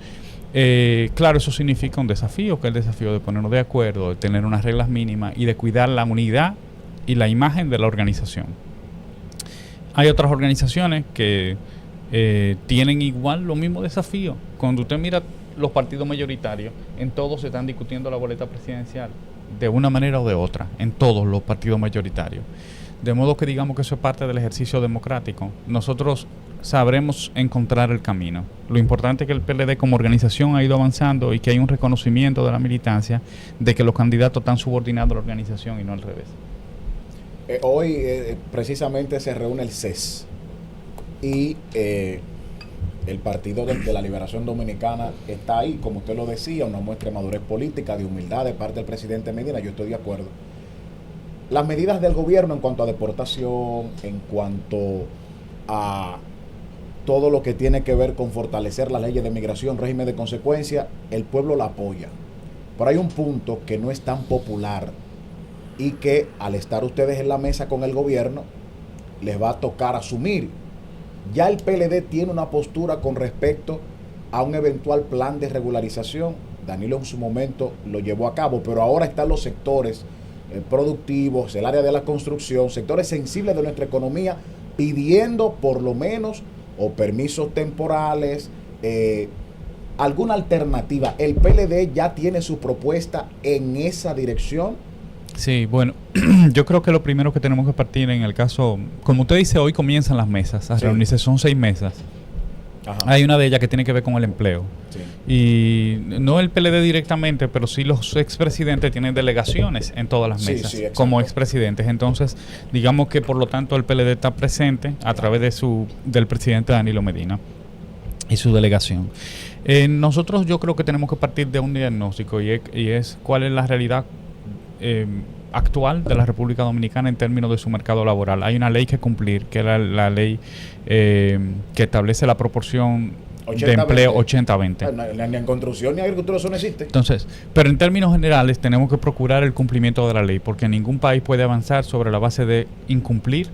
Claro, eso significa un desafío, que es el desafío de ponernos de acuerdo, de tener unas reglas mínimas y de cuidar la unidad y la imagen de la organización. Hay otras organizaciones que tienen igual los mismos desafíos. Cuando usted mira los partidos mayoritarios, en todos se están discutiendo la boleta presidencial, de una manera o de otra, en todos los partidos mayoritarios. De modo que digamos que eso es parte del ejercicio democrático. Nosotros sabremos encontrar el camino. Lo importante es que el PLD como organización ha ido avanzando y que hay un reconocimiento de la militancia de que los candidatos están subordinados a la organización y no al revés. Hoy precisamente se reúne el CES y el Partido de la Liberación Dominicana está ahí, como usted lo decía, una muestra de madurez política, de humildad de parte del presidente Medina. Yo estoy de acuerdo. Las medidas del gobierno en cuanto a deportación, en cuanto a todo lo que tiene que ver con fortalecer las leyes de migración, régimen de consecuencia, el pueblo la apoya. Pero hay un punto que no es tan popular y que al estar ustedes en la mesa con el gobierno les va a tocar asumir. Ya el PLD tiene una postura con respecto a un eventual plan de regularización. Danilo en su momento lo llevó a cabo, pero ahora están los sectores productivos, el área de la construcción, sectores sensibles de nuestra economía, pidiendo por lo menos o permisos temporales, alguna alternativa. ¿El PLD ya tiene su propuesta en esa dirección? Sí, bueno, yo creo que lo primero que tenemos que partir en el caso, como usted dice, hoy comienzan las mesas a reunirse, son 6 mesas. Ajá. Hay una de ellas que tiene que ver con el empleo. Sí. Y no el PLD directamente, pero sí los expresidentes tienen delegaciones en todas las mesas como expresidentes. Entonces, digamos que por lo tanto el PLD está presente a través de del presidente Danilo Medina y su delegación. Nosotros yo creo que tenemos que partir de un diagnóstico y es cuál es la realidad actual de la República Dominicana en términos de su mercado laboral. Hay una ley que cumplir, que es la ley que establece la proporción de empleo 80-20. Ni en construcción ni en agricultura eso no existe. Entonces, pero en términos generales tenemos que procurar el cumplimiento de la ley, porque ningún país puede avanzar sobre la base de incumplir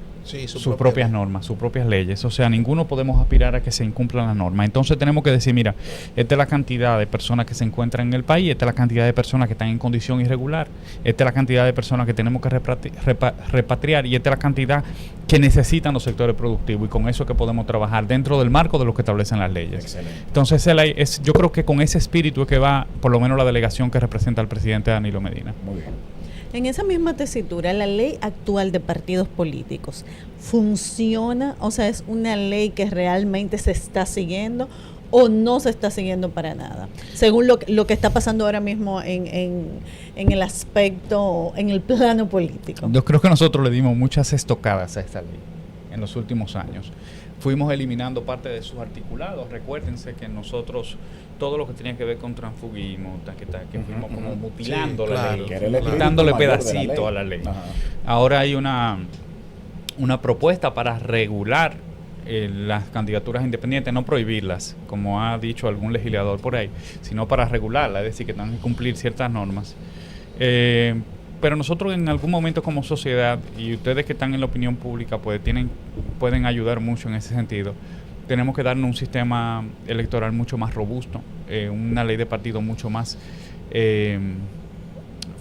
sus propias normas, sus propias leyes. O sea, ninguno podemos aspirar a que se incumplan las normas. Entonces tenemos que decir, mira, esta es la cantidad de personas que se encuentran en el país, esta es la cantidad de personas que están en condición irregular, esta es la cantidad de personas que tenemos que repatriar y esta es la cantidad que necesitan los sectores productivos, y con eso es que podemos trabajar dentro del marco de lo que establecen las leyes. Excelente. Entonces yo creo que con ese espíritu es que va por lo menos la delegación que representa al presidente Danilo Medina. Muy bien. En esa misma tesitura, la ley actual de partidos políticos funciona, o sea, es una ley que realmente se está siguiendo o no se está siguiendo para nada, según lo que está pasando ahora mismo en el aspecto, en el plano político. Yo creo que nosotros le dimos muchas estocadas a esta ley en los últimos años. Fuimos eliminando parte de sus articulados. Recuérdense que nosotros, todo lo que tenía que ver con transfugismo, que fuimos como mutilando la ley, quitándole pedacitos a la ley. Ajá. Ahora hay una propuesta para regular las candidaturas independientes, no prohibirlas, como ha dicho algún legislador por ahí, sino para regularlas, es decir, que tengan que cumplir ciertas normas. Pero nosotros en algún momento como sociedad, y ustedes que están en la opinión pública pues pueden ayudar mucho en ese sentido, tenemos que darnos un sistema electoral mucho más robusto, una ley de partido mucho más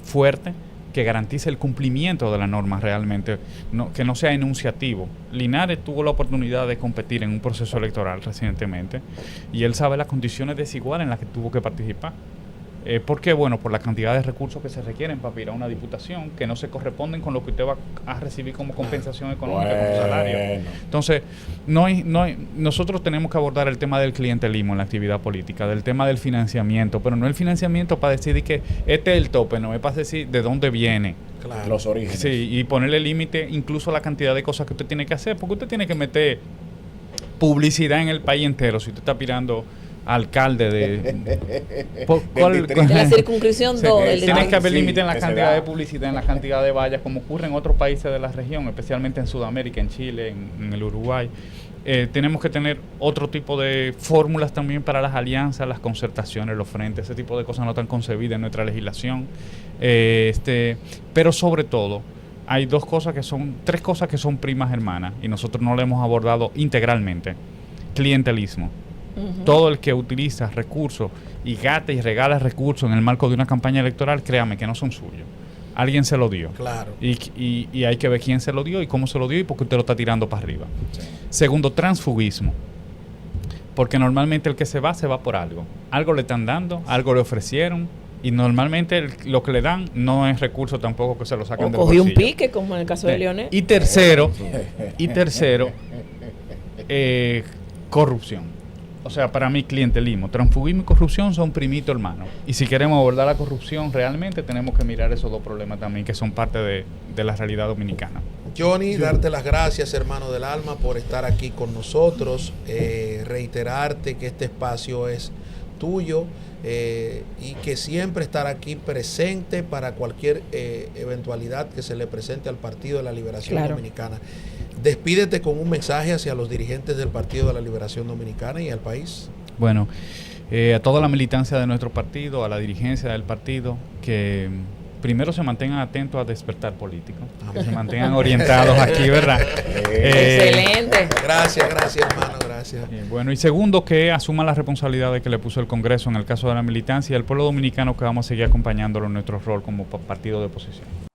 fuerte, que garantice el cumplimiento de la norma realmente, que no sea enunciativo. Linares tuvo la oportunidad de competir en un proceso electoral recientemente y él sabe las condiciones desiguales en las que tuvo que participar. ¿Por qué? Bueno, por la cantidad de recursos que se requieren para ir a una diputación, que no se corresponden con lo que usted va a recibir como compensación económica, como salario. Entonces, nosotros tenemos que abordar el tema del clientelismo en la actividad política, del tema del financiamiento, pero no el financiamiento para decir que este es el tope, no es para decir de dónde viene. Claro. Los orígenes. Sí, y ponerle límite incluso a la cantidad de cosas que usted tiene que hacer, porque usted tiene que meter publicidad en el país entero si usted está aspirando alcalde de la circunscripción 2. Tiene que haber límite en la cantidad de publicidad, en la cantidad de vallas, como ocurre en otros países de la región, especialmente en Sudamérica, en Chile, en el Uruguay. Tenemos que tener otro tipo de fórmulas también para las alianzas, las concertaciones, los frentes, ese tipo de cosas no están concebidas en nuestra legislación. Pero sobre todo, hay tres cosas que son primas hermanas y nosotros no lo hemos abordado integralmente. Clientelismo. Uh-huh. Todo el que utiliza recursos y gasta y regala recursos en el marco de una campaña electoral, créame que no son suyos. Alguien se lo dio. Claro. Y hay que ver quién se lo dio y cómo se lo dio y por qué usted lo está tirando para arriba. Sí. Segundo, transfugismo. Porque normalmente el que se va por algo. Algo le están dando, algo le ofrecieron. Y normalmente lo que le dan no es recurso tampoco que se lo saquen de bolsillo. Cogió un pique, como en el caso de Leonel. Y tercero, corrupción. O sea, para mí clientelismo, transfugismo y corrupción son primito hermano. Y si queremos abordar la corrupción realmente tenemos que mirar esos dos problemas también que son parte de la realidad dominicana. Johnny, darte las gracias, hermano del alma, por estar aquí con nosotros. Reiterarte que este espacio es tuyo y que siempre estar aquí presente para cualquier eventualidad que se le presente al Partido de la Liberación Dominicana. Despídete con un mensaje hacia los dirigentes del Partido de la Liberación Dominicana y al país. Bueno, a toda la militancia de nuestro partido, a la dirigencia del partido, que primero se mantengan atentos a despertar político, que se mantengan orientados aquí, ¿verdad? Excelente. Gracias, hermano, gracias. Bueno, y segundo, que asuman la responsabilidad de que le puso el Congreso en el caso de la militancia y el pueblo dominicano, que vamos a seguir acompañándolo en nuestro rol como partido de oposición.